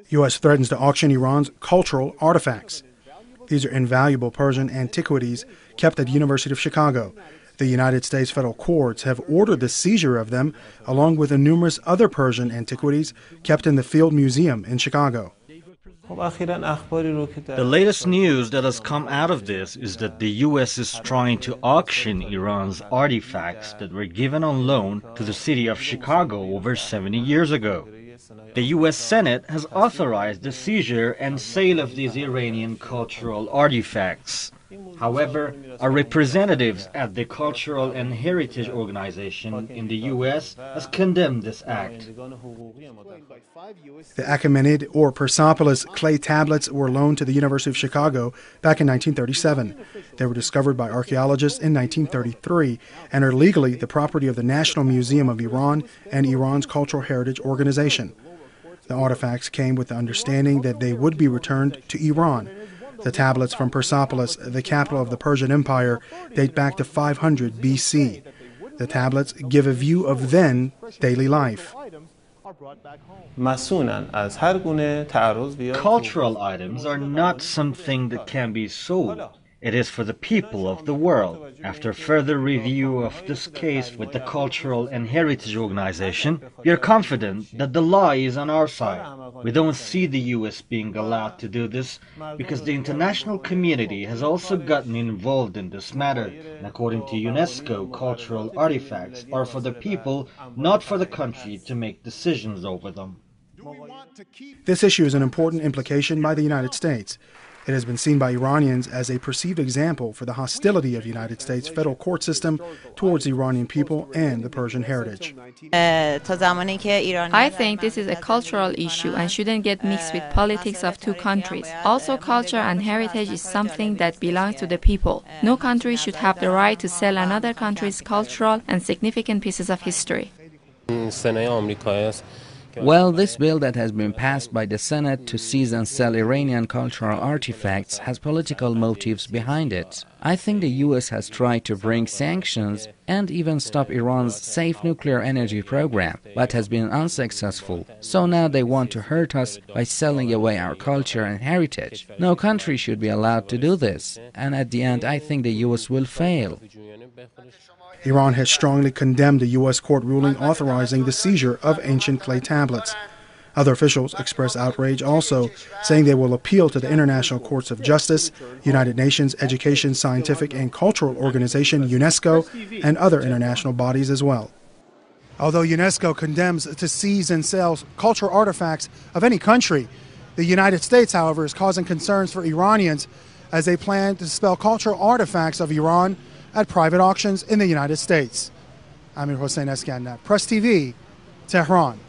U.S. threatens to auction Iran's cultural artifacts. These are invaluable Persian antiquities kept at the University of Chicago. The United States federal courts have ordered the seizure of them, along with the numerous other Persian antiquities kept in the Field Museum in Chicago. The latest news that has come out of this is that the U.S. is trying to auction Iran's artifacts that were given on loan to the city of Chicago over 70 years ago. The U.S. Senate has authorized the seizure and sale of these Iranian cultural artifacts. However, our representatives at the Cultural and Heritage Organization in the U.S. has condemned this act. The Achaemenid or Persepolis clay tablets were loaned to the University of Chicago back in 1937. They were discovered by archaeologists in 1933 and are legally the property of the National Museum of Iran and Iran's Cultural Heritage Organization. The artifacts came with the understanding that they would be returned to Iran. The tablets from Persepolis, the capital of the Persian Empire, date back to 500 BC. The tablets give a view of then daily life. Cultural items are not something that can be sold. It is for the people of the world. After further review of this case with the Cultural and Heritage Organization, we are confident that the law is on our side. We don't see the U.S. being allowed to do this because the international community has also gotten involved in this matter. And according to UNESCO, cultural artifacts are for the people, not for the country to make decisions over them. This issue is an important implication by the United States. It has been seen by Iranians as a perceived example for the hostility of the United States federal court system towards the Iranian people and the Persian heritage. I think this is a cultural issue and shouldn't get mixed with politics of two countries. Also, culture and heritage is something that belongs to the people. No country should have the right to sell another country's cultural and significant pieces of history. Well, this bill that has been passed by the Senate to seize and sell Iranian cultural artifacts has political motives behind it. I think the U.S. has tried to bring sanctions and even stop Iran's safe nuclear energy program, but has been unsuccessful. So now they want to hurt us by selling away our culture and heritage. No country should be allowed to do this, and at the end I think the U.S. will fail. Iran has strongly condemned the U.S. court ruling authorizing the seizure of ancient clay tablets. Other officials expressed outrage also, saying they will appeal to the International Courts of Justice, United Nations Education, Scientific and Cultural Organization, UNESCO, and other international bodies as well. Although UNESCO condemns to seize and sell cultural artifacts of any country, the United States, however, is causing concerns for Iranians as they plan to sell cultural artifacts of Iran at private auctions in the United States. Amir Hossein Eskandat, Press TV, Tehran.